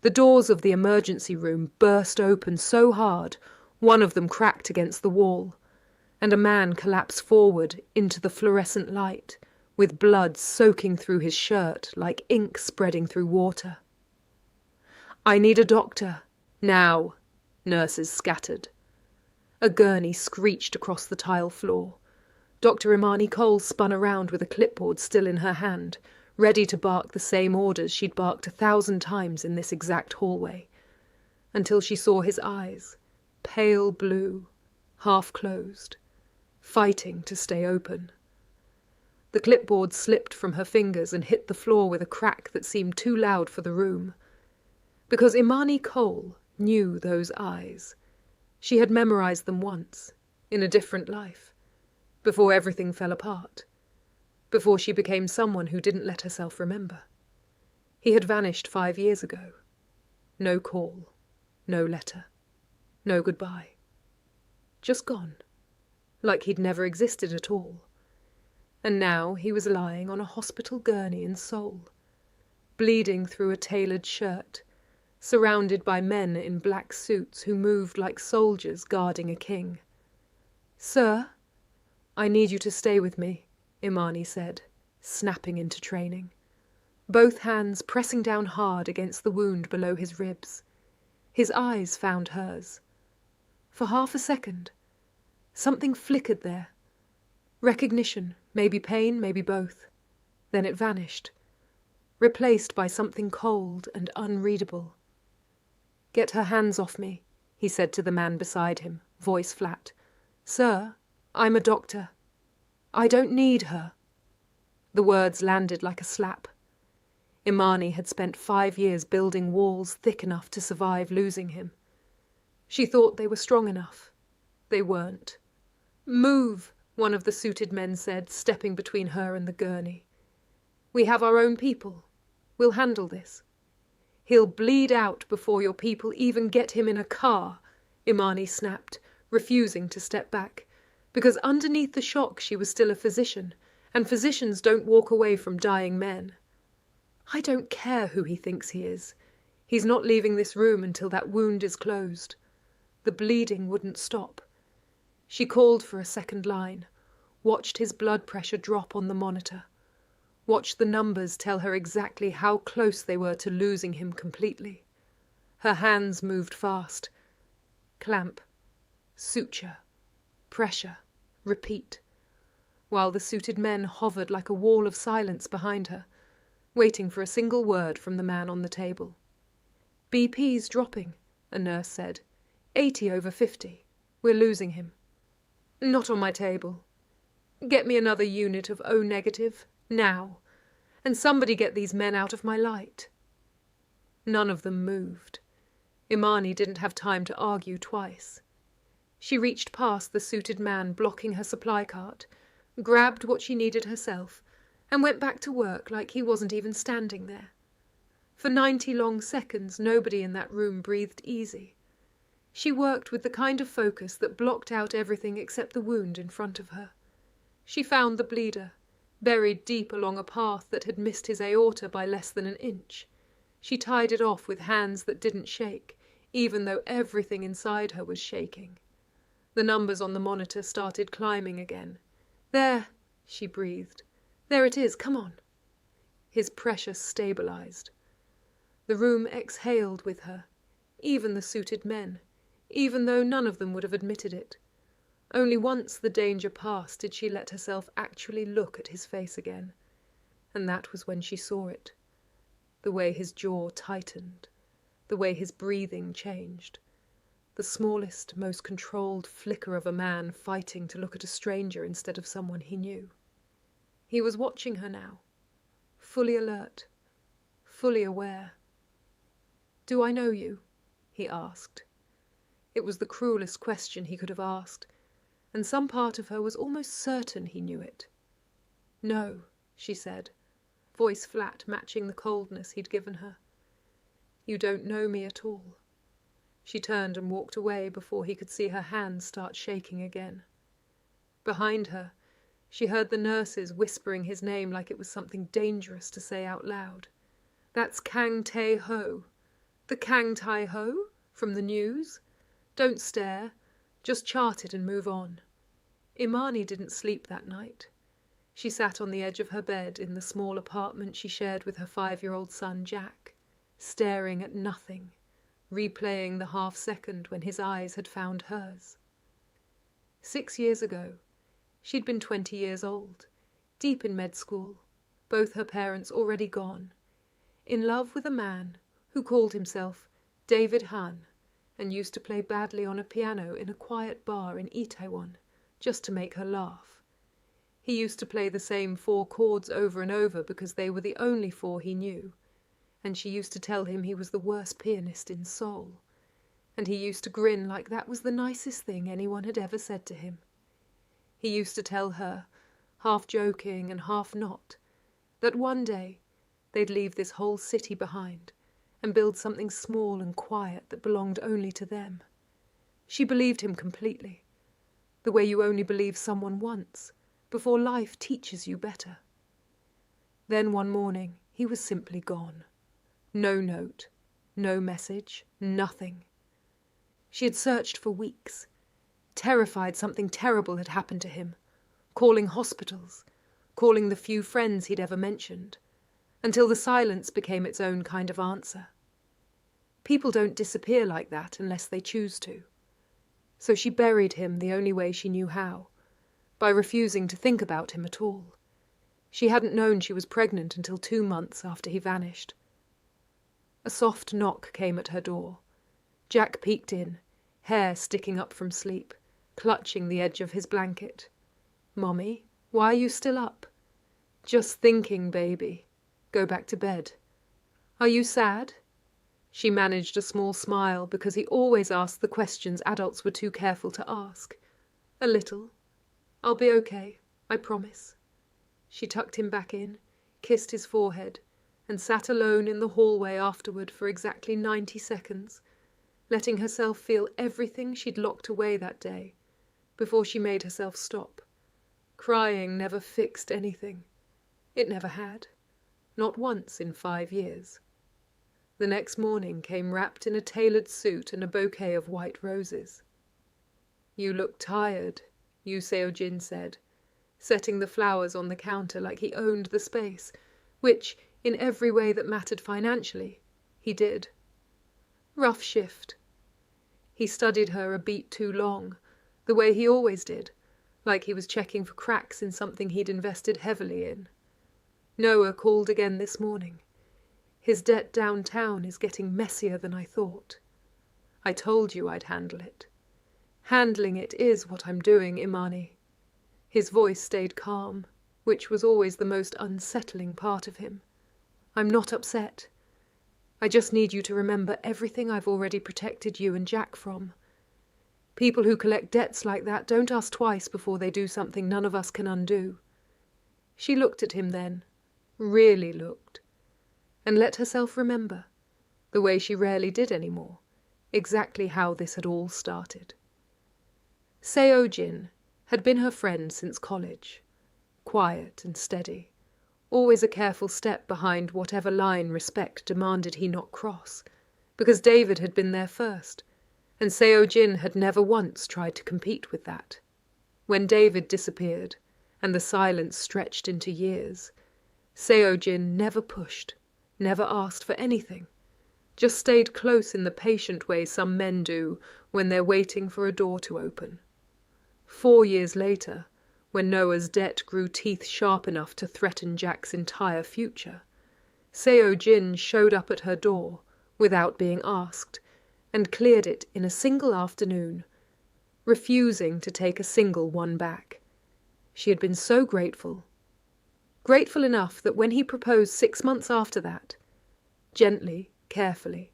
The doors of the emergency room burst open so hard, one of them cracked against the wall, and a man collapsed forward into the fluorescent light, with blood soaking through his shirt like ink spreading through water. "I need a doctor. Now," nurses scattered. A gurney screeched across the tile floor. Dr. Imani Cole spun around with a clipboard still in her hand, ready to bark the same orders she'd barked 1,000 times in this exact hallway, until she saw his eyes, pale blue, half-closed, fighting to stay open. The clipboard slipped from her fingers and hit the floor with a crack that seemed too loud for the room. Because Imani Cole knew those eyes. She had memorized them once, in a different life, before everything fell apart, before she became someone who didn't let herself remember. He had vanished 5 years ago. No call, no letter, no goodbye. Just gone, like he'd never existed at all. And now he was lying on a hospital gurney in Seoul, bleeding through a tailored shirt, surrounded by men in black suits who moved like soldiers guarding a king. "Sir, I need you to stay with me," Imani said, snapping into training, both hands pressing down hard against the wound below his ribs. His eyes found hers. For half a second, something flickered there. Recognition, maybe pain, maybe both. Then it vanished, replaced by something cold and unreadable. "Get her hands off me," he said to the man beside him, voice flat. "Sir, I'm a doctor. I don't need her." The words landed like a slap. Imani had spent 5 years building walls thick enough to survive losing him. She thought they were strong enough. They weren't. "Move," one of the suited men said, stepping between her and the gurney. "We have our own people. We'll handle this." "He'll bleed out before your people even get him in a car," Imani snapped, refusing to step back, because underneath the shock she was still a physician, and physicians don't walk away from dying men. "I don't care who he thinks he is. He's not leaving this room until that wound is closed." The bleeding wouldn't stop. She called for a second line, watched his blood pressure drop on the monitor, watched the numbers tell her exactly how close they were to losing him completely. Her hands moved fast. Clamp, suture, pressure, repeat, while the suited men hovered like a wall of silence behind her, waiting for a single word from the man on the table. "BP's dropping," a nurse said. 80 over 50. We're losing him." "Not on my table. Get me another unit of O negative, now. And somebody get these men out of my light." None of them moved. Imani didn't have time to argue twice. She reached past the suited man blocking her supply cart, grabbed what she needed herself, and went back to work like he wasn't even standing there. For 90 long seconds, nobody in that room breathed easy. She worked with the kind of focus that blocked out everything except the wound in front of her. She found the bleeder, buried deep along a path that had missed his aorta by less than an inch. She tied it off with hands that didn't shake, even though everything inside her was shaking. The numbers on the monitor started climbing again. "There," she breathed. "There it is, come on." His pressure stabilized. The room exhaled with her, even the suited men, even though none of them would have admitted it. Only once the danger passed did she let herself actually look at his face again, and that was when she saw it. The way his jaw tightened, the way his breathing changed, the smallest, most controlled flicker of a man fighting to look at a stranger instead of someone he knew. He was watching her now, fully alert, fully aware. "Do I know you?" he asked. It was the cruelest question he could have asked, and some part of her was almost certain he knew it. "No," she said, voice flat, matching the coldness he'd given her. "You don't know me at all." She turned and walked away before he could see her hands start shaking again. Behind her, she heard the nurses whispering his name like it was something dangerous to say out loud. "That's Kang Tae Ho. The Kang Tae Ho from the news? Don't stare. Just chart it and move on. Imani didn't sleep that night. She sat on the edge of her bed in the small apartment she shared with her 5-year-old son Jack, staring at nothing, replaying the half-second when his eyes had found hers. 6 years ago, she'd been 20 years old, deep in med school, both her parents already gone, in love with a man who called himself David Han and used to play badly on a piano in a quiet bar in Itaewon just to make her laugh. He used to play the same 4 chords over and over because they were the only 4 he knew, and she used to tell him he was the worst pianist in Seoul, and he used to grin like that was the nicest thing anyone had ever said to him. He used to tell her, half joking and half not, that one day they'd leave this whole city behind and build something small and quiet that belonged only to them. She believed him completely, the way you only believe someone once, before life teaches you better. Then one morning he was simply gone. No note, no message, nothing. She had searched for weeks, terrified something terrible had happened to him, calling hospitals, calling the few friends he'd ever mentioned, until the silence became its own kind of answer. People don't disappear like that unless they choose to. So she buried him the only way she knew how, by refusing to think about him at all. She hadn't known she was pregnant until 2 months after he vanished. A soft knock came at her door. Jack peeked in, hair sticking up from sleep, clutching the edge of his blanket. "Mommy, why are you still up?" "Just thinking, baby. Go back to bed." "Are you sad?" She managed a small smile because he always asked the questions adults were too careful to ask. "A little. I'll be okay, I promise." She tucked him back in, kissed his forehead, and sat alone in the hallway afterward for exactly 90 seconds, letting herself feel everything she'd locked away that day, before she made herself stop. Crying never fixed anything. It never had. Not once in 5 years. The next morning came wrapped in a tailored suit and a bouquet of white roses. "You look tired," Yoo Seo-jin said, setting the flowers on the counter like he owned the space, which, in every way that mattered financially, he did. "Rough shift." He studied her a beat too long, the way he always did, like he was checking for cracks in something he'd invested heavily in. "Noah called again this morning. His debt downtown is getting messier than I thought. I told you I'd handle it. Handling it is what I'm doing, Imani." His voice stayed calm, which was always the most unsettling part of him. "I'm not upset. I just need you to remember everything I've already protected you and Jack from. People who collect debts like that don't ask twice before they do something none of us can undo." She looked at him then, really looked, and let herself remember, the way she rarely did anymore, exactly how this had all started. Seo-jin had been her friend since college, quiet and steady, always a careful step behind whatever line respect demanded he not cross, because David had been there first, and Seo-jin had never once tried to compete with that. When David disappeared, and the silence stretched into years, Seo-jin never pushed, never asked for anything, just stayed close in the patient way some men do when they're waiting for a door to open. 4 years later, when Noah's debt grew teeth sharp enough to threaten Jack's entire future, Seo-jin showed up at her door, without being asked, and cleared it in a single afternoon, refusing to take a single one back. She had been so grateful. Grateful enough that when he proposed 6 months after that, gently, carefully,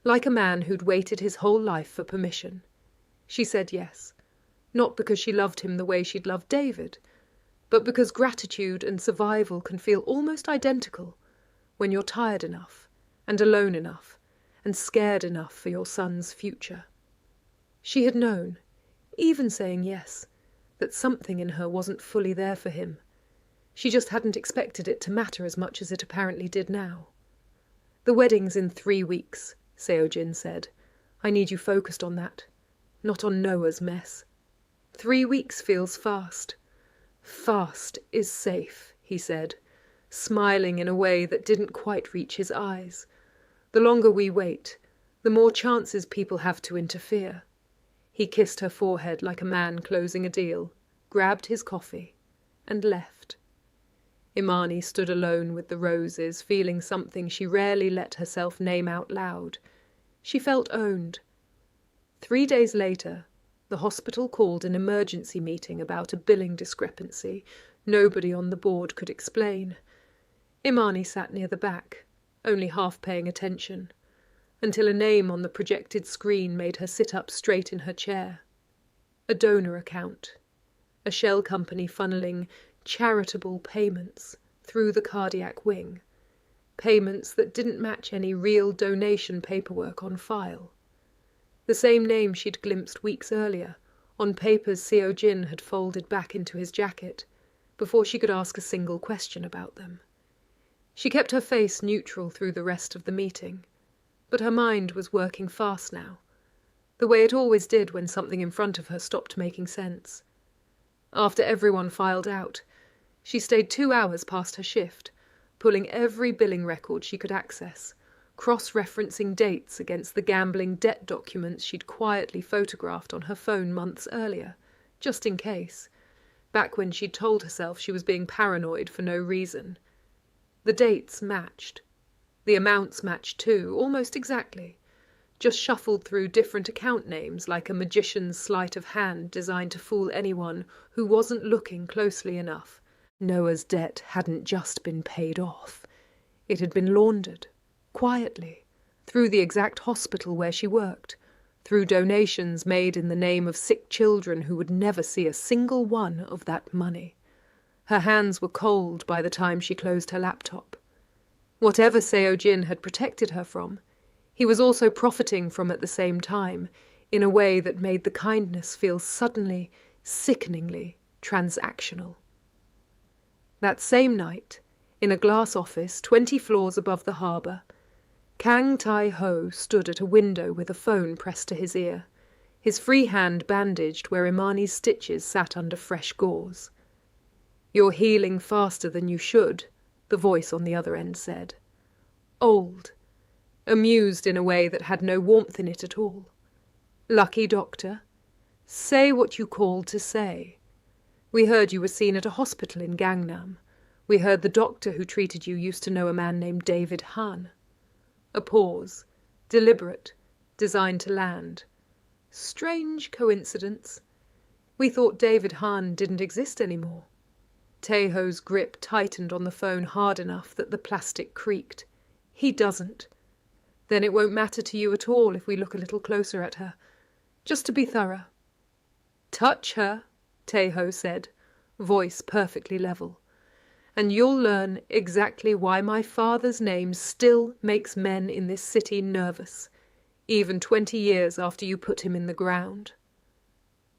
like a man who'd waited his whole life for permission, she said yes. Not because she loved him the way she'd loved David, but because gratitude and survival can feel almost identical when you're tired enough, and alone enough, and scared enough for your son's future. She had known, even saying yes, that something in her wasn't fully there for him. She just hadn't expected it to matter as much as it apparently did now. The wedding's in 3 weeks, Seo-jin said. "I need you focused on that, not on Noah's mess. 3 weeks feels fast." "Fast is safe," he said, smiling in a way that didn't quite reach his eyes. "The longer we wait, the more chances people have to interfere." He kissed her forehead like a man closing a deal, grabbed his coffee, and left. Imani stood alone with the roses, feeling something she rarely let herself name out loud. She felt owned. 3 days later, the hospital called an emergency meeting about a billing discrepancy nobody on the board could explain. Imani sat near the back, only half paying attention, until a name on the projected screen made her sit up straight in her chair. A donor account. A shell company funneling charitable payments through the cardiac wing. Payments that didn't match any real donation paperwork on file. The same name she'd glimpsed weeks earlier, on papers Seo-jin had folded back into his jacket, before she could ask a single question about them. She kept her face neutral through the rest of the meeting, but her mind was working fast now, the way it always did when something in front of her stopped making sense. After everyone filed out, she stayed 2 hours past her shift, pulling every billing record she could access, cross-referencing dates against the gambling debt documents she'd quietly photographed on her phone months earlier, just in case, back when she'd told herself she was being paranoid for no reason. The dates matched. The amounts matched too, almost exactly, just shuffled through different account names like a magician's sleight of hand designed to fool anyone who wasn't looking closely enough. Noah's debt hadn't just been paid off. It had been laundered, quietly, through the exact hospital where she worked, through donations made in the name of sick children who would never see a single one of that money. Her hands were cold by the time she closed her laptop. Whatever Seo-jin had protected her from, he was also profiting from at the same time, in a way that made the kindness feel suddenly, sickeningly transactional. That same night, in a glass office 20 floors above the harbour, Kang Tae Ho stood at a window with a phone pressed to his ear, his free hand bandaged where Imani's stitches sat under fresh gauze. "You're healing faster than you should," the voice on the other end said. Old, amused in a way that had no warmth in it at all. "Lucky doctor. Say what you called to say. We heard you were seen at a hospital in Gangnam. We heard the doctor who treated you used to know a man named David Han." A pause, deliberate, designed to land. "Strange coincidence. We thought David Han didn't exist anymore." Tae-ho's grip tightened on the phone hard enough that the plastic creaked. "He doesn't. Then it won't matter to you at all if we look a little closer at her, just to be thorough." "Touch her," Tae-ho said, voice perfectly level, "and you'll learn exactly why my father's name still makes men in this city nervous, even 20 years after you put him in the ground."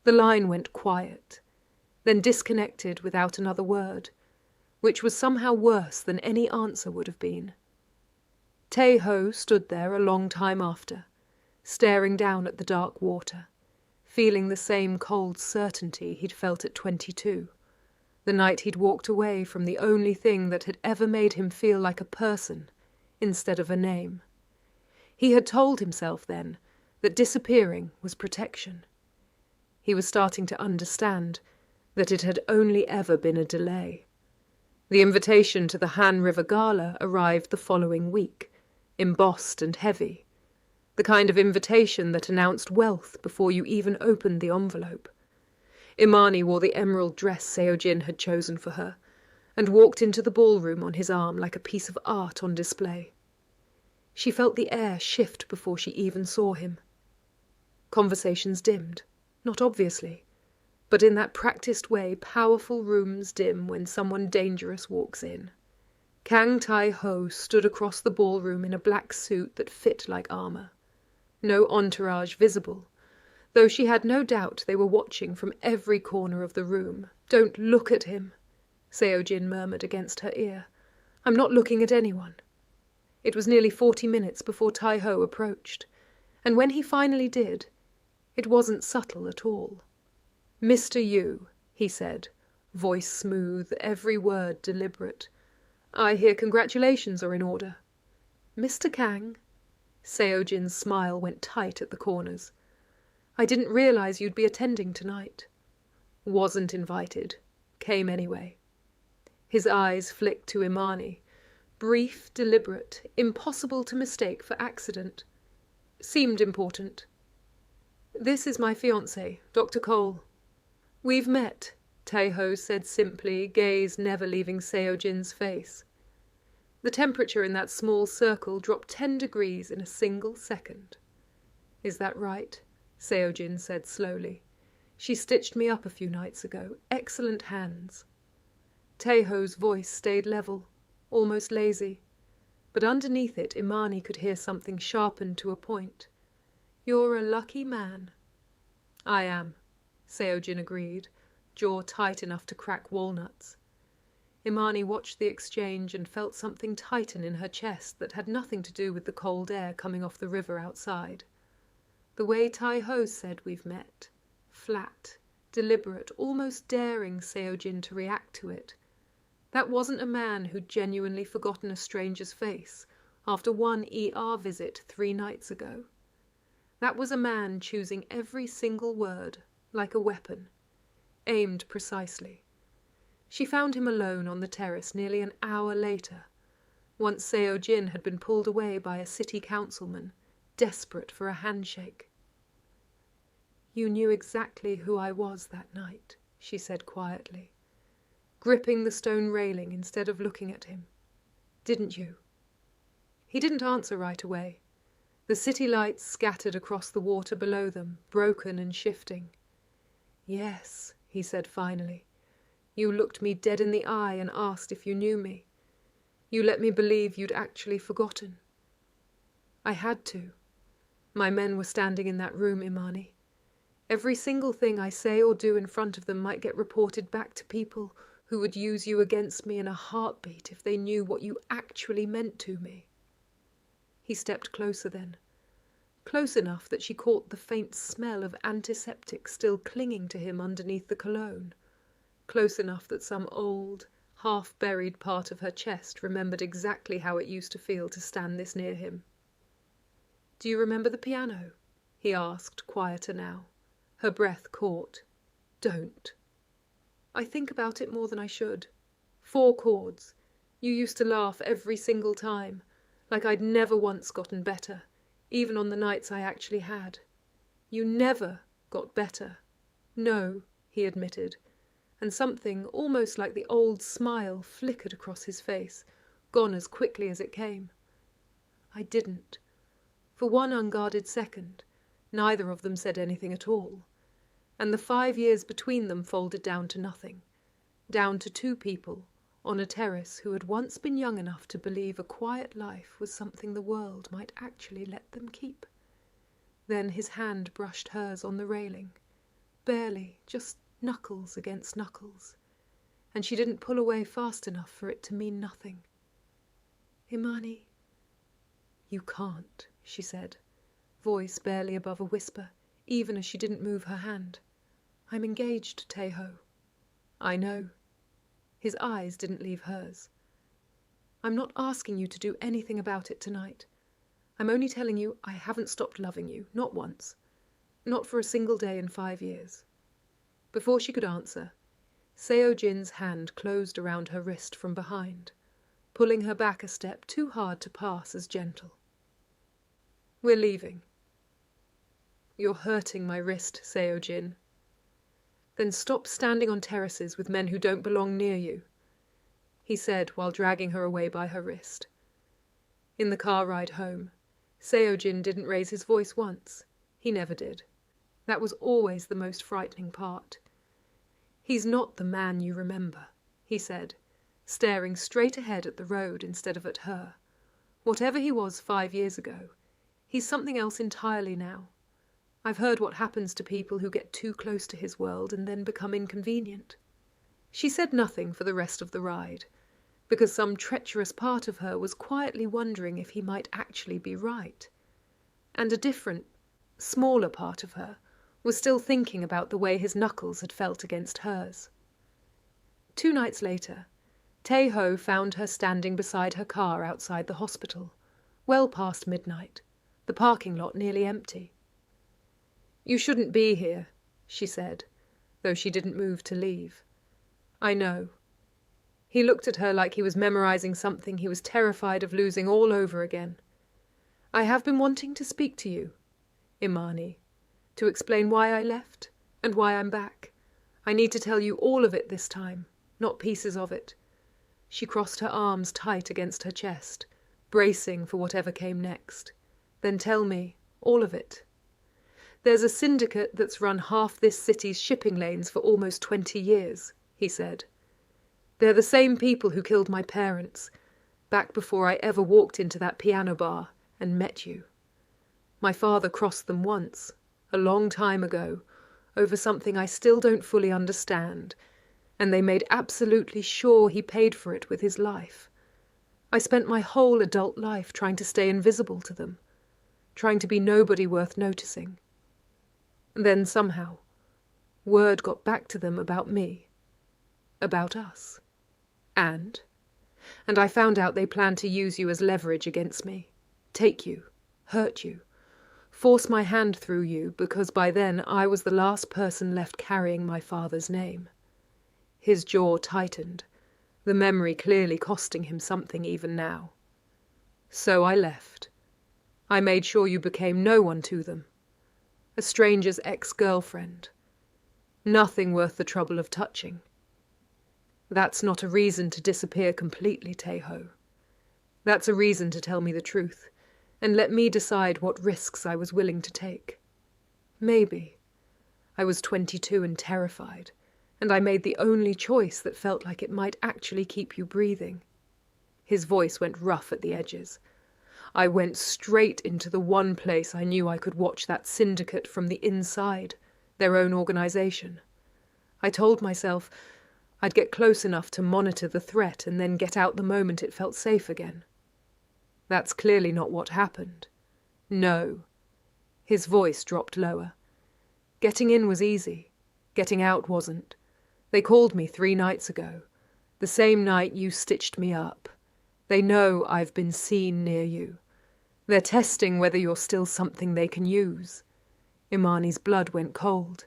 The line went quiet, then disconnected without another word, which was somehow worse than any answer would have been. Tae-ho stood there a long time after, staring down at the dark water, feeling the same cold certainty he'd felt at 22, the night he'd walked away from the only thing that had ever made him feel like a person instead of a name. He had told himself then that disappearing was protection. He was starting to understand that it had only ever been a delay. The invitation to the Han River Gala arrived the following week, embossed and heavy, the kind of invitation that announced wealth before you even opened the envelope. Imani wore the emerald dress Seo-jin had chosen for her, and walked into the ballroom on his arm like a piece of art on display. She felt the air shift before she even saw him. Conversations dimmed, not obviously, but in that practiced way powerful rooms dim when someone dangerous walks in. Kang Tae Ho stood across the ballroom in a black suit that fit like armour. No entourage visible, though she had no doubt they were watching from every corner of the room. "Don't look at him," Seo-jin murmured against her ear. "I'm not looking at anyone." It was nearly 40 minutes before Tae Ho approached, and when he finally did, it wasn't subtle at all. "Mr. Yu," he said, voice smooth, every word deliberate. "I hear congratulations are in order." "Mr. Kang?" Seo-jin's smile went tight at the corners. "I didn't realize you'd be attending tonight." "Wasn't invited. Came anyway." His eyes flicked to Imani. Brief, deliberate, impossible to mistake for accident. Seemed important. "This is my fiancé, Dr. Cole." "We've met," Tae Ho said simply, gaze never leaving Seo-jin's face. The temperature in that small circle dropped 10 degrees in a single second. "Is that right?" Seo-jin said slowly. "She stitched me up a few nights ago. Excellent hands." Tae Ho's voice stayed level, almost lazy, but underneath it Imani could hear something sharpened to a point. "You're a lucky man." "I am," Seo-jin agreed, jaw tight enough to crack walnuts. Imani watched the exchange and felt something tighten in her chest that had nothing to do with the cold air coming off the river outside. The way Tae Ho said we've met, flat, deliberate, almost daring Seo-jin to react to it. That wasn't a man who'd genuinely forgotten a stranger's face after one ER visit 3 nights ago. That was a man choosing every single word, like a weapon, aimed precisely. She found him alone on the terrace nearly an hour later, once Seo-jin had been pulled away by a city councilman, desperate for a handshake. "You knew exactly who I was that night," she said quietly, gripping the stone railing instead of looking at him. "Didn't you?" He didn't answer right away. The city lights scattered across the water below them, broken and shifting. "Yes," he said finally. "You looked me dead in the eye and asked if you knew me. You let me believe you'd actually forgotten." "I had to. My men were standing in that room, Imani. Every single thing I say or do in front of them might get reported back to people who would use you against me in a heartbeat if they knew what you actually meant to me." He stepped closer then, close enough that she caught the faint smell of antiseptic still clinging to him underneath the cologne, close enough that some old, half-buried part of her chest remembered exactly how it used to feel to stand this near him. "Do you remember the piano?" he asked, quieter now. Her breath caught. "Don't." "I think about it more than I should. 4 chords. You used to laugh every single time, like I'd never once gotten better, even on the nights I actually had. You never got better." "No," he admitted, and something almost like the old smile flickered across his face, gone as quickly as it came. "I didn't." For one unguarded second, neither of them said anything at all, and the 5 years between them folded down to nothing, down to 2 people on a terrace who had once been young enough to believe a quiet life was something the world might actually let them keep. Then his hand brushed hers on the railing, barely, just knuckles against knuckles, and she didn't pull away fast enough for it to mean nothing. "Imani." "You can't," she said, voice barely above a whisper, even as she didn't move her hand. "I'm engaged, Tae Ho." "I know." His eyes didn't leave hers. "I'm not asking you to do anything about it tonight. I'm only telling you I haven't stopped loving you, not once. Not for a single day in 5 years." Before she could answer, Seo-jin's hand closed around her wrist from behind, pulling her back a step too hard to pass as gentle. "We're leaving." "You're hurting my wrist, Seo-jin." "Then stop standing on terraces with men who don't belong near you," he said while dragging her away by her wrist. In the car ride home, Seo-jin didn't raise his voice once. He never did. That was always the most frightening part. "He's not the man you remember," he said, staring straight ahead at the road instead of at her. "Whatever he was 5 years ago, he's something else entirely now. I've heard what happens to people who get too close to his world and then become inconvenient." She said nothing for the rest of the ride, because some treacherous part of her was quietly wondering if he might actually be right. And a different, smaller part of her was still thinking about the way his knuckles had felt against hers. 2 nights later, Tae Ho found her standing beside her car outside the hospital, well past midnight, the parking lot nearly empty. "You shouldn't be here," she said, though she didn't move to leave. "I know." He looked at her like he was memorizing something he was terrified of losing all over again. "I have been wanting to speak to you, Imani, to explain why I left and why I'm back. I need to tell you all of it this time, not pieces of it." She crossed her arms tight against her chest, bracing for whatever came next. "Then tell me, all of it." "There's a syndicate that's run half this city's shipping lanes for almost 20 years, he said. "They're the same people who killed my parents, back before I ever walked into that piano bar and met you. My father crossed them once, a long time ago, over something I still don't fully understand, and they made absolutely sure he paid for it with his life. I spent my whole adult life trying to stay invisible to them, trying to be nobody worth noticing. Then somehow, word got back to them about me, about us. And I found out they planned to use you as leverage against me, take you, hurt you, force my hand through you, because by then I was the last person left carrying my father's name." His jaw tightened, the memory clearly costing him something even now. "So I left. I made sure you became no one to them. A stranger's ex-girlfriend. Nothing worth the trouble of touching. That's not a reason to disappear completely, Tae Ho. That's a reason to tell me the truth, and let me decide what risks I was willing to take. Maybe. I was 22 and terrified, and I made the only choice that felt like it might actually keep you breathing." His voice went rough at the edges. "I went straight into the one place I knew I could watch that syndicate from the inside, their own organization. I told myself I'd get close enough to monitor the threat and then get out the moment it felt safe again. That's clearly not what happened. No." His voice dropped lower. "Getting in was easy. Getting out wasn't. They called me 3 nights ago, the same night you stitched me up. They know I've been seen near you. They're testing whether you're still something they can use." Imani's blood went cold.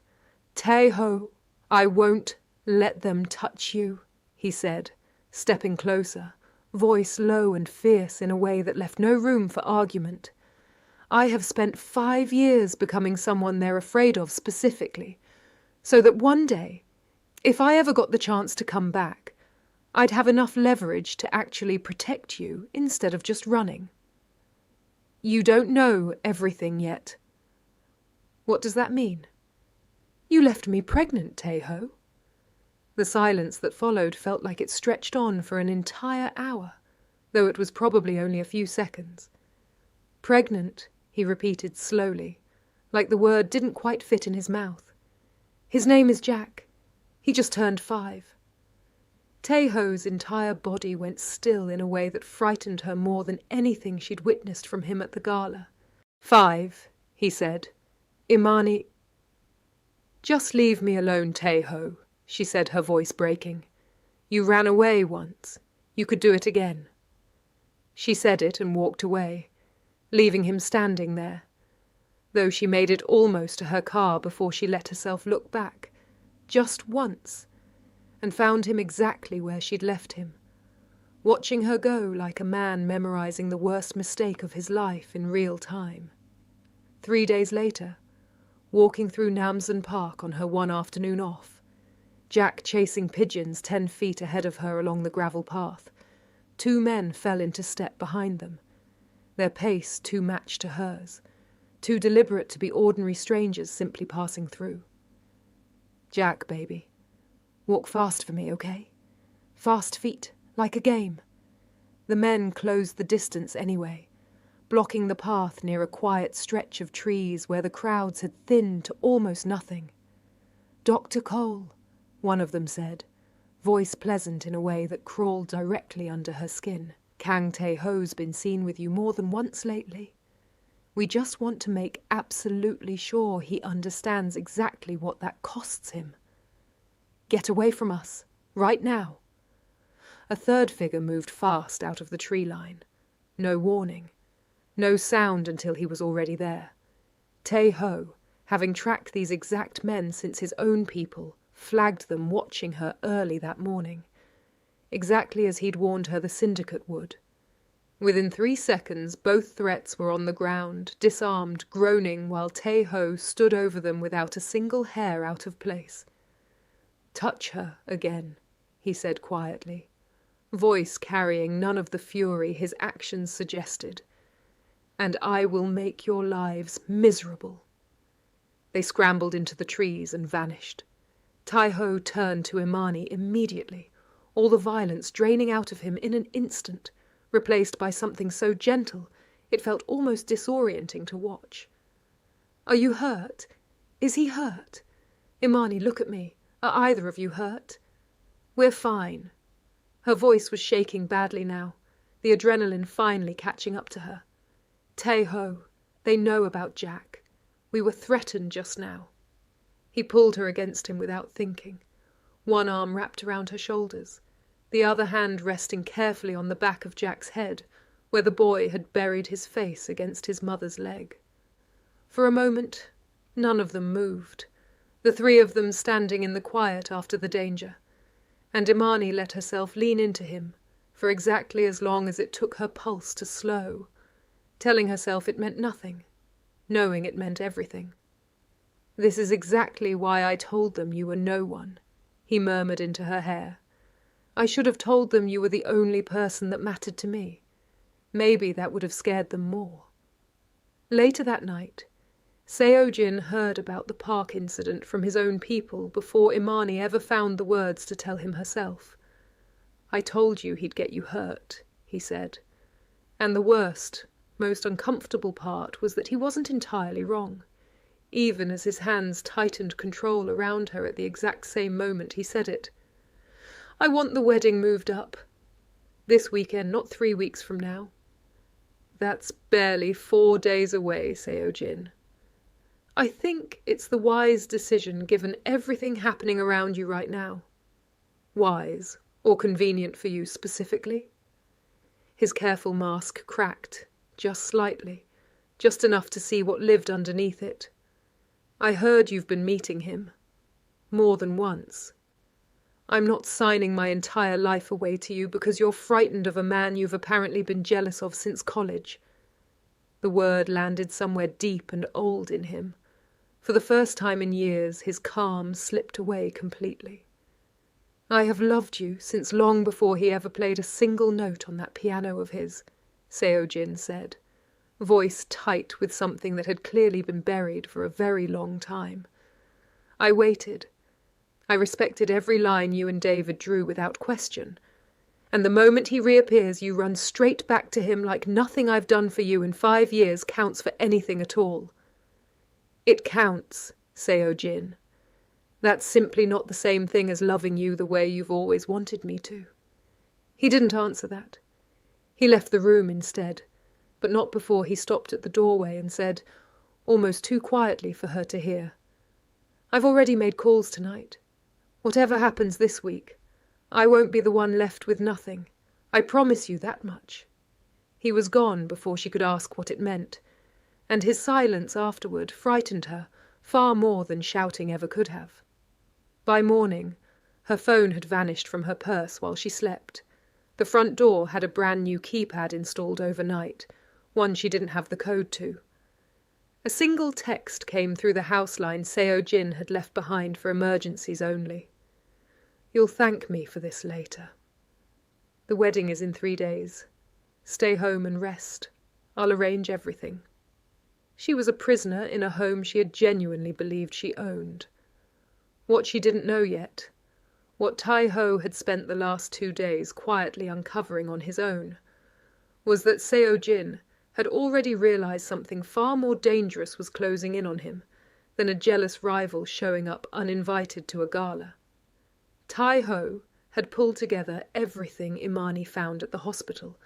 "Tae Ho, I won't let them touch you," he said, stepping closer, voice low and fierce in a way that left no room for argument. "I have spent 5 years becoming someone they're afraid of specifically, so that one day, if I ever got the chance to come back, I'd have enough leverage to actually protect you instead of just running. You don't know everything yet." "What does that mean?" "You left me pregnant, Tae Ho." The silence that followed felt like it stretched on for an entire hour, though it was probably only a few seconds. "Pregnant," he repeated slowly, like the word didn't quite fit in his mouth. "His name is Jack. He just turned 5. Tae Ho's entire body went still in a way that frightened her more than anything she'd witnessed from him at the gala. "5, he said. "Imani—" "Just leave me alone, Tae Ho," she said, her voice breaking. "You ran away once. You could do it again." She said it and walked away, leaving him standing there, though she made it almost to her car before she let herself look back, just once, and found him exactly where she'd left him, watching her go like a man memorizing the worst mistake of his life in real time. 3 days later, walking through Namsan Park on her one afternoon off, Jack chasing pigeons 10 feet ahead of her along the gravel path, 2 men fell into step behind them, their pace too matched to hers, too deliberate to be ordinary strangers simply passing through. "Jack, baby. Walk fast for me, okay? Fast feet, like a game." The men closed the distance anyway, blocking the path near a quiet stretch of trees where the crowds had thinned to almost nothing. "Dr. Cole," one of them said, voice pleasant in a way that crawled directly under her skin. Kang Tae Ho's been seen with you more than once lately. We just want to make absolutely sure he understands exactly what that costs him. Get away from us, right now. A third figure moved fast out of the tree line. No warning. No sound until he was already there. Tae Ho, having tracked these exact men since his own people, flagged them watching her early that morning, exactly as he'd warned her the syndicate would. Within 3 seconds, both threats were on the ground, disarmed, groaning, while Tae Ho stood over them without a single hair out of place. "Touch her again," he said quietly, voice carrying none of the fury his actions suggested, "and I will make your lives miserable." They scrambled into the trees and vanished. Tae Ho turned to Imani immediately, all the violence draining out of him in an instant, replaced by something so gentle it felt almost disorienting to watch. "Are you hurt? Is he hurt? Imani, look at me. Are either of you hurt?" "We're fine." Her voice was shaking badly now, the adrenaline finally catching up to her. "Tae Ho, they know about Jack. We were threatened just now." He pulled her against him without thinking, one arm wrapped around her shoulders, the other hand resting carefully on the back of Jack's head, where the boy had buried his face against his mother's leg. For a moment, none of them moved, the 3 of them standing in the quiet after the danger, and Imani let herself lean into him for exactly as long as it took her pulse to slow, telling herself it meant nothing, knowing it meant everything. "This is exactly why I told them you were no one," he murmured into her hair. "I should have told them you were the only person that mattered to me. Maybe that would have scared them more." Later that night, Seo-jin heard about the park incident from his own people before Imani ever found the words to tell him herself. "I told you he'd get you hurt," he said. And the worst, most uncomfortable part was that he wasn't entirely wrong, even as his hands tightened control around her at the exact same moment he said it. "I want the wedding moved up. This weekend, not 3 weeks from now." "That's barely 4 days away, Seo-jin." "I think it's the wise decision given everything happening around you right now." "Wise or convenient for you specifically?" His careful mask cracked, just slightly, just enough to see what lived underneath it. "I heard you've been meeting him. More than once. I'm not signing my entire life away to you because you're frightened of a man you've apparently been jealous of since college." The word landed somewhere deep and old in him. For the first time in years, his calm slipped away completely. "I have loved you since long before he ever played a single note on that piano of his," Seo-jin said, voice tight with something that had clearly been buried for a very long time. "I waited. I respected every line you and David drew without question. And the moment he reappears, you run straight back to him like nothing I've done for you in 5 years counts for anything at all." "It counts, Seo-jin. That's simply not the same thing as loving you the way you've always wanted me to." He didn't answer that. He left the room instead, but not before he stopped at the doorway and said, almost too quietly for her to hear, "I've already made calls tonight. Whatever happens this week, I won't be the one left with nothing. I promise you that much." He was gone before she could ask what it meant, and his silence afterward frightened her far more than shouting ever could have. By morning, her phone had vanished from her purse while she slept. The front door had a brand new keypad installed overnight, one she didn't have the code to. A single text came through the house line Seo-jin had left behind for emergencies only. "You'll thank me for this later. The wedding is in 3 days. Stay home and rest. I'll arrange everything." She was a prisoner in a home she had genuinely believed she owned. What she didn't know yet, what Tae Ho had spent the last 2 days quietly uncovering on his own, was that Seo-jin had already realized something far more dangerous was closing in on him than a jealous rival showing up uninvited to a gala. Tae Ho had pulled together everything Imani found at the hospital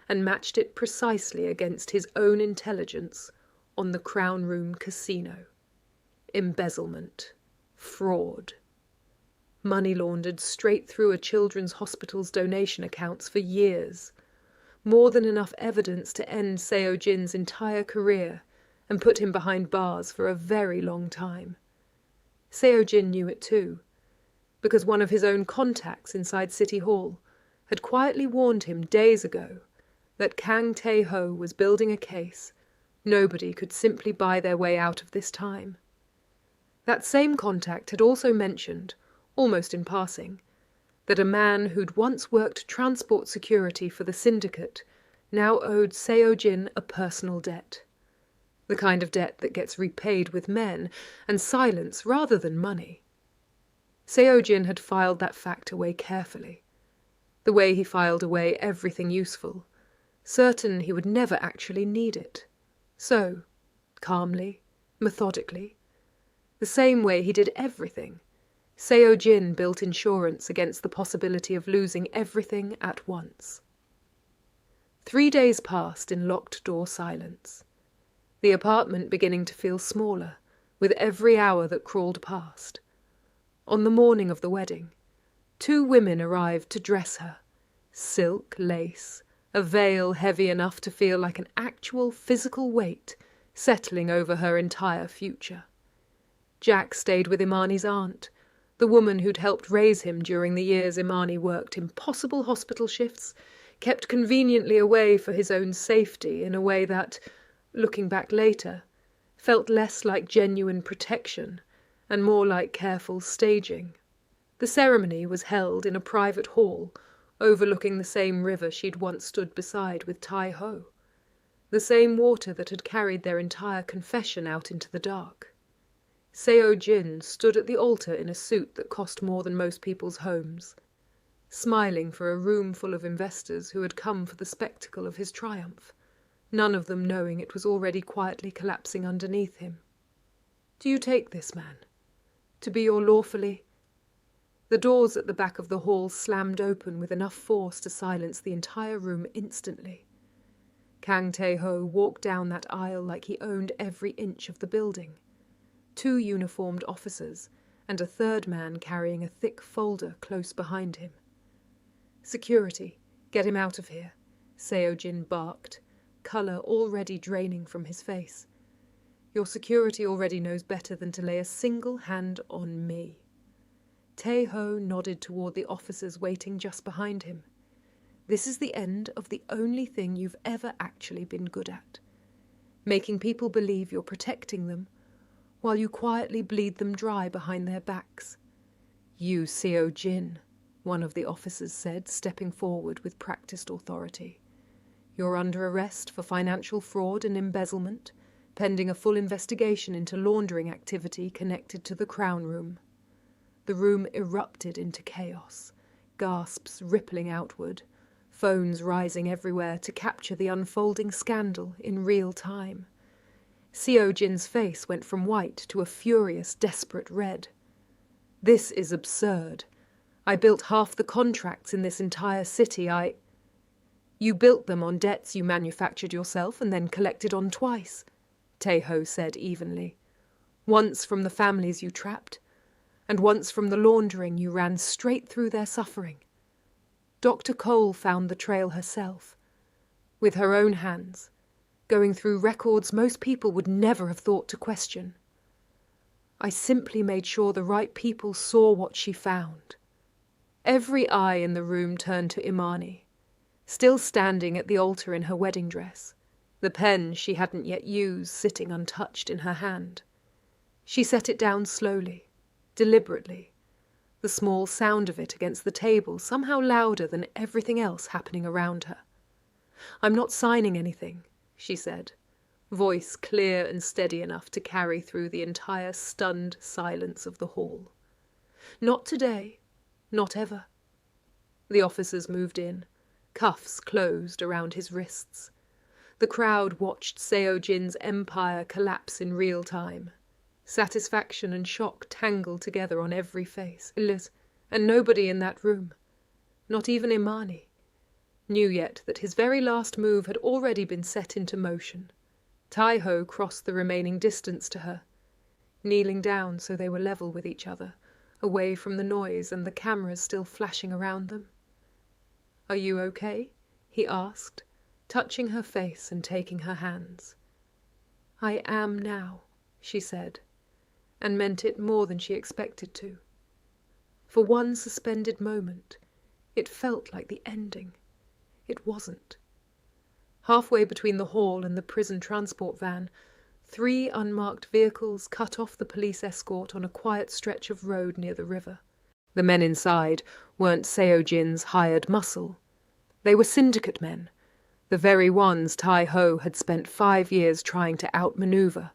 and matched it precisely against his own intelligence on the Crown Room casino. Embezzlement. Fraud. Money laundered straight through a children's hospital's donation accounts for years. More than enough evidence to end Seo Jin's entire career and put him behind bars for a very long time. Seo Jin knew it too, because one of his own contacts inside City Hall had quietly warned him days ago that Kang Tae Ho was building a case nobody could simply buy their way out of this time. That same contact had also mentioned, almost in passing, that a man who'd once worked transport security for the syndicate now owed Seo Jin a personal debt. The kind of debt that gets repaid with men and silence rather than money. Seo Jin had filed that fact away carefully, the way he filed away everything useful, certain he would never actually need it. So, calmly, methodically, the same way he did everything, Seo Jin built insurance against the possibility of losing everything at once. 3 days passed in locked-door silence, the apartment beginning to feel smaller with every hour that crawled past. On the morning of the wedding, 2 women arrived to dress her. Silk, lace, a veil heavy enough to feel like an actual physical weight settling over her entire future. Jack stayed with Imani's aunt, the woman who'd helped raise him during the years Imani worked impossible hospital shifts, kept conveniently away for his own safety in a way that, looking back later, felt less like genuine protection and more like careful staging. The ceremony was held in a private hall overlooking the same river she'd once stood beside with Tae Ho, the same water that had carried their entire confession out into the dark. Seo Jin stood at the altar in a suit that cost more than most people's homes, smiling for a room full of investors who had come for the spectacle of his triumph, none of them knowing it was already quietly collapsing underneath him. "Do you take this man to be your lawfully—" The doors at the back of the hall slammed open with enough force to silence the entire room instantly. Kang Tae Ho walked down that aisle like he owned every inch of the building. 2 uniformed officers and a third man carrying a thick folder close behind him. "Security, get him out of here," Seo Jin barked, colour already draining from his face. "Your security already knows better than to lay a single hand on me." Tae Ho nodded toward the officers waiting just behind him. "This is the end of the only thing you've ever actually been good at. Making people believe you're protecting them, while you quietly bleed them dry behind their backs. You, Seo Jin," one of the officers said, stepping forward with practiced authority. "You're under arrest for financial fraud and embezzlement, pending a full investigation into laundering activity connected to the Crown Room." The room erupted into chaos, gasps rippling outward, phones rising everywhere to capture the unfolding scandal in real time. Seo Jin's face went from white to a furious, desperate red. "This is absurd. I built half the contracts in this entire city. You built them on debts you manufactured yourself and then collected on twice," Tae Ho said evenly. "Once from the families you trapped, and once from the laundering you ran straight through their suffering. Dr. Cole found the trail herself, with her own hands, going through records most people would never have thought to question. I simply made sure the right people saw what she found." Every eye in the room turned to Imani, still standing at the altar in her wedding dress, the pen she hadn't yet used sitting untouched in her hand. She set it down slowly, deliberately, the small sound of it against the table somehow louder than everything else happening around her. "I'm not signing anything," she said, voice clear and steady enough to carry through the entire stunned silence of the hall. "Not today, not ever." The officers moved in, cuffs closed around his wrists. The crowd watched Seo Jin's empire collapse in real time. Satisfaction and shock tangled together on every face, and nobody in that room, not even Imani, knew yet that his very last move had already been set into motion. Tae Ho crossed the remaining distance to her, kneeling down so they were level with each other, away from the noise and the cameras still flashing around them. "Are you okay?" he asked, touching her face and taking her hands. "I am now," she said, and meant it more than she expected to. For one suspended moment, it felt like the ending. It wasn't. Halfway between the hall and the prison transport van, 3 unmarked vehicles cut off the police escort on a quiet stretch of road near the river. The men inside weren't Seo-jin's hired muscle. They were syndicate men, the very ones Tae Ho had spent 5 years trying to outmaneuver,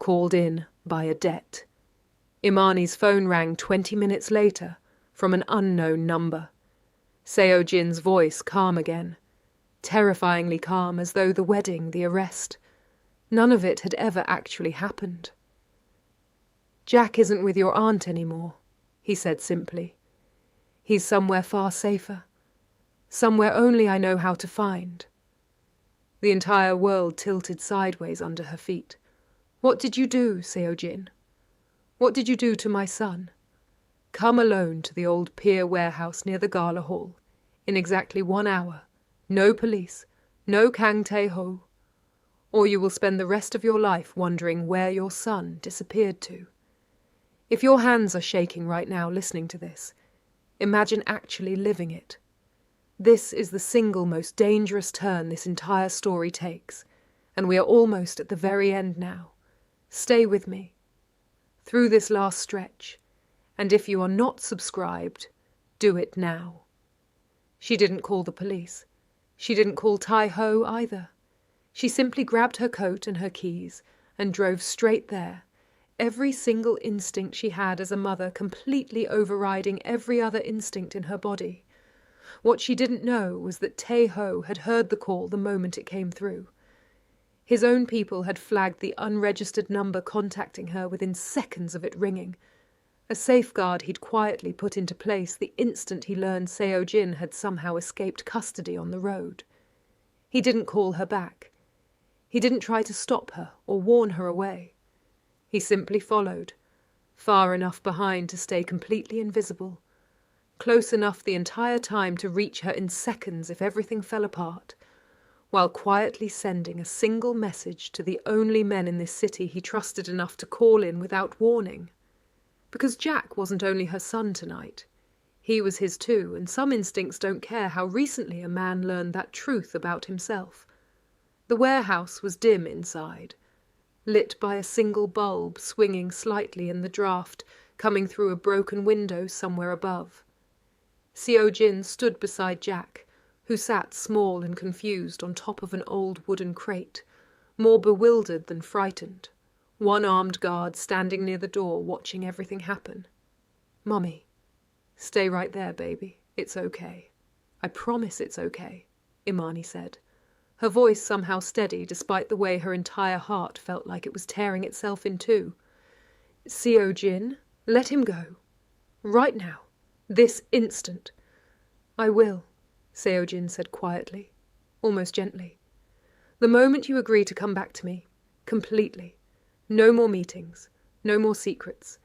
called in by a debt. Imani's phone rang 20 minutes later from an unknown number. Seo-jin's voice calm again, terrifyingly calm, as though the wedding, the arrest, none of it had ever actually happened. "Jack isn't with your aunt anymore," he said simply. "He's somewhere far safer. Somewhere only I know how to find." The entire world tilted sideways under her feet. "What did you do, Seo-jin? What did you do to my son? Come alone to the old pier warehouse near the gala hall, in exactly 1 hour. No police, no Kang Tae Ho. Or you will spend the rest of your life wondering where your son disappeared to. If your hands are shaking right now listening to this, imagine actually living it. This is the single most dangerous turn this entire story takes, and we are almost at the very end now. Stay with me through this last stretch, and if you are not subscribed, do it now." She didn't call the police. She didn't call Tae Ho either. She simply grabbed her coat and her keys and drove straight there, every single instinct she had as a mother completely overriding every other instinct in her body. What she didn't know was that Tae Ho had heard the call the moment it came through. His own people had flagged the unregistered number contacting her within seconds of it ringing, a safeguard he'd quietly put into place the instant he learned Seo-jin had somehow escaped custody on the road. He didn't call her back. He didn't try to stop her or warn her away. He simply followed, far enough behind to stay completely invisible, close enough the entire time to reach her in seconds if everything fell apart, while quietly sending a single message to the only men in this city he trusted enough to call in without warning. Because Jack wasn't only her son tonight. He was his too, and some instincts don't care how recently a man learned that truth about himself. The warehouse was dim inside, lit by a single bulb swinging slightly in the draught coming through a broken window somewhere above. Seo-jin stood beside Jack, who sat small and confused on top of an old wooden crate, more bewildered than frightened, one armed guard standing near the door watching everything happen. "Mummy, stay right there, baby. It's okay. I promise it's okay," Imani said, her voice somehow steady despite the way her entire heart felt like it was tearing itself in two. "Seo-jin, let him go. Right now. This instant." "I will," Seo-jin said quietly, almost gently. "The moment you agree to come back to me, completely. No more meetings, no more secrets.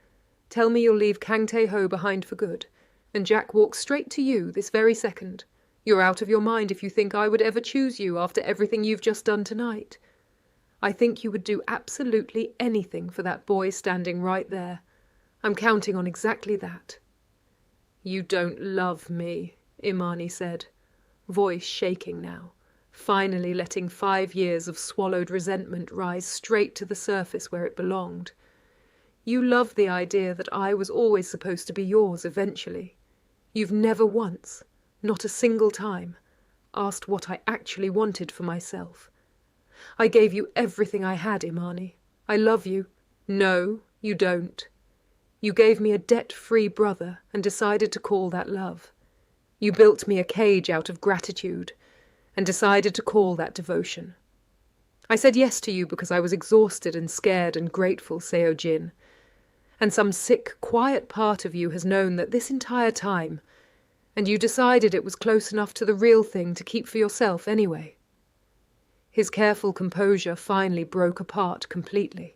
Tell me you'll leave Kang Tae Ho behind for good, and Jack walks straight to you this very second. You're out of your mind if you think I would ever choose you after everything you've just done tonight. I think you would do absolutely anything for that boy standing right there. I'm counting on exactly that." "You don't love me," Imani said, voice shaking now, finally letting 5 years of swallowed resentment rise straight to the surface where it belonged. "You love the idea that I was always supposed to be yours eventually. You've never once, not a single time, asked what I actually wanted for myself. I gave you everything I had, Imani. I love you." "No, you don't. You gave me a debt-free brother and decided to call that love. You built me a cage out of gratitude and decided to call that devotion. I said yes to you because I was exhausted and scared and grateful, Seo-jin. And some sick, quiet part of you has known that this entire time, And you decided it was close enough to the real thing to keep for yourself anyway. His careful composure finally broke apart completely.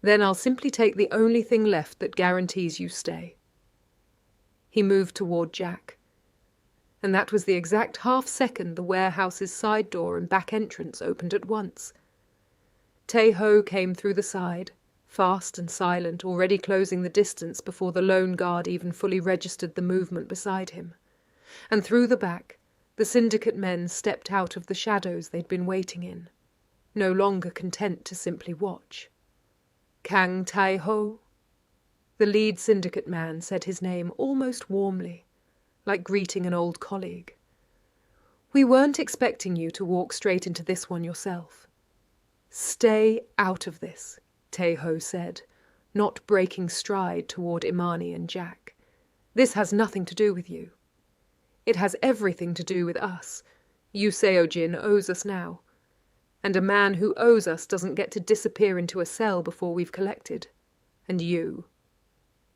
Then I'll simply take the only thing left that guarantees you stay. He moved toward Jack. And that was the exact half-second the warehouse's side door and back entrance opened at once. Tae Ho came through the side, fast and silent, already closing the distance before the lone guard even fully registered the movement beside him. And through the back, the syndicate men stepped out of the shadows they'd been waiting in, no longer content to simply watch. Kang Tae Ho? The lead syndicate man said his name almost warmly, like greeting an old colleague. We weren't expecting you to walk straight into this one yourself. Stay out of this, Tae Ho said, not breaking stride toward Imani and Jack. This has nothing to do with you. It has everything to do with us. Yu Seo-jin owes us now. And a man who owes us doesn't get to disappear into a cell before we've collected. And you.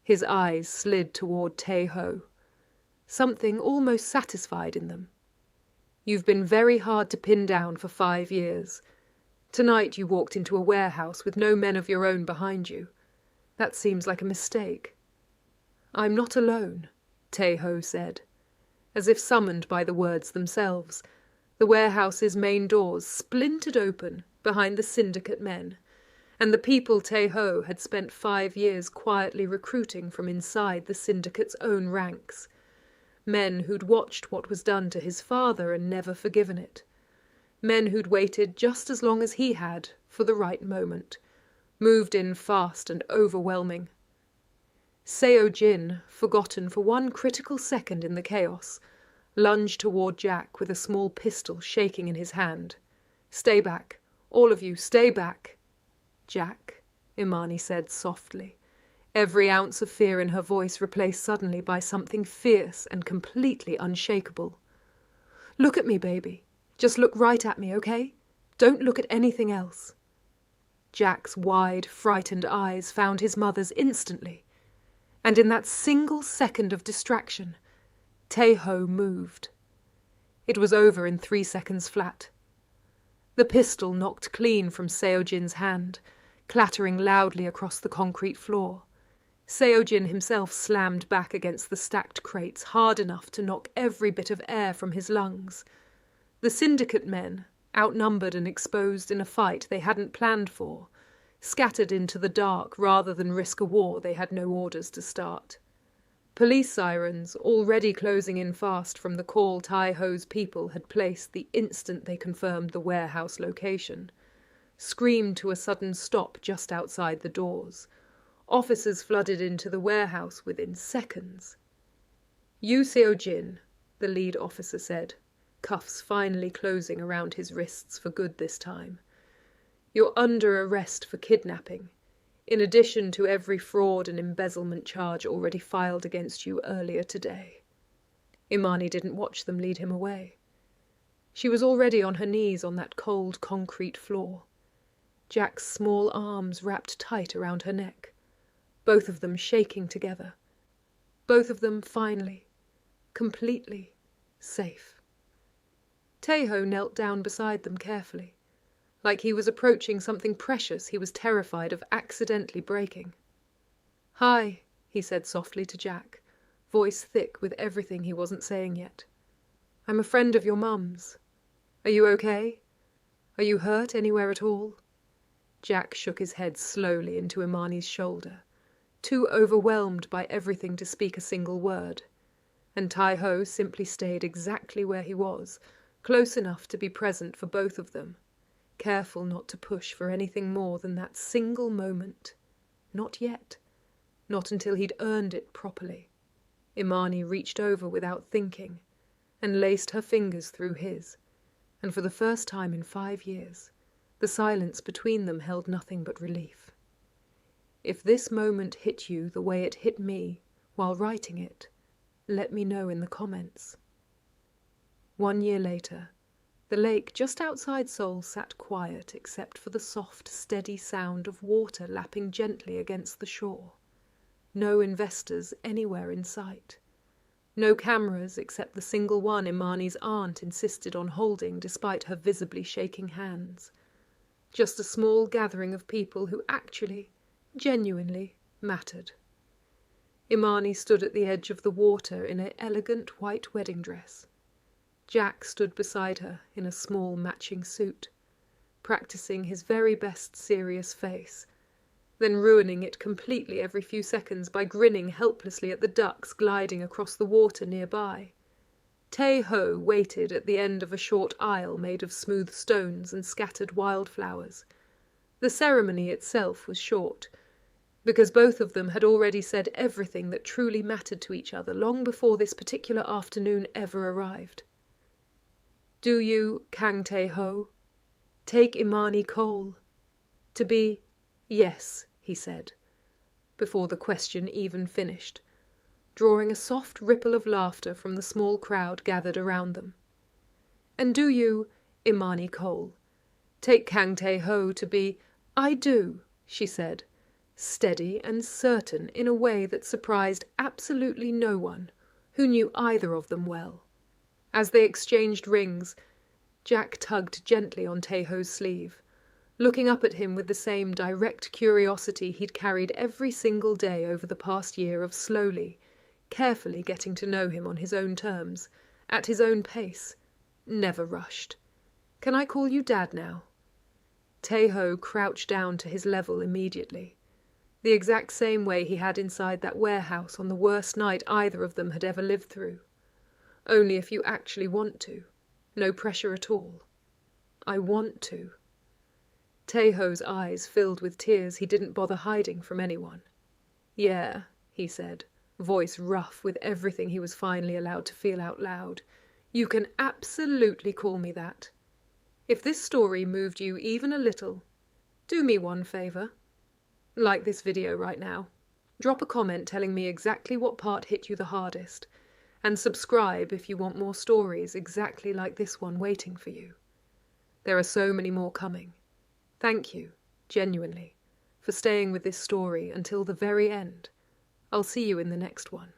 His eyes slid toward Tae Ho, something almost satisfied in them. You've been very hard to pin down for 5 years. Tonight you walked into a warehouse with no men of your own behind you. That seems like a mistake. I'm not alone, Tae Ho said, as if summoned by the words themselves. The warehouse's main doors splintered open behind the syndicate men, and the people Tae Ho had spent 5 years quietly recruiting from inside the syndicate's own ranks. Men who'd watched what was done to his father and never forgiven it. Men who'd waited just as long as he had for the right moment, moved in fast and overwhelming. Seo-jin, forgotten for one critical second in the chaos, lunged toward Jack with a small pistol shaking in his hand. Stay back. All of you, stay back. Jack, Imani said softly, every ounce of fear in her voice replaced suddenly by something fierce and completely unshakable. Look at me, baby. Just look right at me, okay? Don't look at anything else. Jack's wide, frightened eyes found his mother's instantly, and in that single second of distraction, Tae Ho moved. It was over in 3 seconds flat. The pistol knocked clean from Seo-jin's hand, clattering loudly across the concrete floor. Seo-jin himself slammed back against the stacked crates hard enough to knock every bit of air from his lungs. The syndicate men, outnumbered and exposed in a fight they hadn't planned for, scattered into the dark rather than risk a war they had no orders to start. Police sirens, already closing in fast from the call Tae Ho's people had placed the instant they confirmed the warehouse location, screamed to a sudden stop just outside the doors. Officers flooded into the warehouse within seconds. Yu Seo-jin, the lead officer said, cuffs finally closing around his wrists for good this time. You're under arrest for kidnapping, in addition to every fraud and embezzlement charge already filed against you earlier today. Imani didn't watch them lead him away. She was already on her knees on that cold concrete floor, Jack's small arms wrapped tight around her neck, both of them shaking together, both of them finally, completely safe. Tae Ho knelt down beside them carefully, like he was approaching something precious he was terrified of accidentally breaking. Hi, he said softly to Jack, voice thick with everything he wasn't saying yet. I'm a friend of your mum's. Are you okay? Are you hurt anywhere at all? Jack shook his head slowly into Imani's shoulder, too overwhelmed by everything to speak a single word, and Tae Ho simply stayed exactly where he was, close enough to be present for both of them, careful not to push for anything more than that single moment. Not yet. Not until he'd earned it properly. Imani reached over without thinking and laced her fingers through his, and for the first time in 5 years, the silence between them held nothing but relief. If this moment hit you the way it hit me while writing it, let me know in the comments. 1 year later, the lake just outside Seoul sat quiet except for the soft, steady sound of water lapping gently against the shore. No investors anywhere in sight. No cameras except the single one Imani's aunt insisted on holding despite her visibly shaking hands. Just a small gathering of people who actually, genuinely mattered. Imani stood at the edge of the water in an elegant white wedding dress. Jack stood beside her in a small matching suit, practicing his very best serious face, then ruining it completely every few seconds by grinning helplessly at the ducks gliding across the water nearby. Tae Ho waited at the end of a short aisle made of smooth stones and scattered wildflowers. The ceremony itself was short, because both of them had already said everything that truly mattered to each other long before this particular afternoon ever arrived. "Do you, Kang Tae Ho, take Imani Cole to be—" "Yes," he said, before the question even finished, drawing a soft ripple of laughter from the small crowd gathered around them. "And do you, Imani Cole, take Kang Tae Ho to be—" "I do," she said, steady and certain in a way that surprised absolutely no one who knew either of them well. As they exchanged rings, Jack tugged gently on Tae Ho's sleeve, looking up at him with the same direct curiosity he'd carried every single day over the past year of slowly, carefully getting to know him on his own terms, at his own pace, never rushed. "Can I call you Dad now?" Tae Ho crouched down to his level immediately, the exact same way he had inside that warehouse on the worst night either of them had ever lived through. "Only if you actually want to. No pressure at all." "I want to." Tae Ho's eyes filled with tears he didn't bother hiding from anyone. "Yeah," he said, voice rough with everything he was finally allowed to feel out loud. "You can absolutely call me that. If this story moved you even a little, do me one favor. Like this video right now. Drop a comment telling me exactly what part hit you the hardest, and subscribe if you want more stories exactly like this one waiting for you. There are so many more coming. Thank you, genuinely, for staying with this story until the very end. I'll see you in the next one.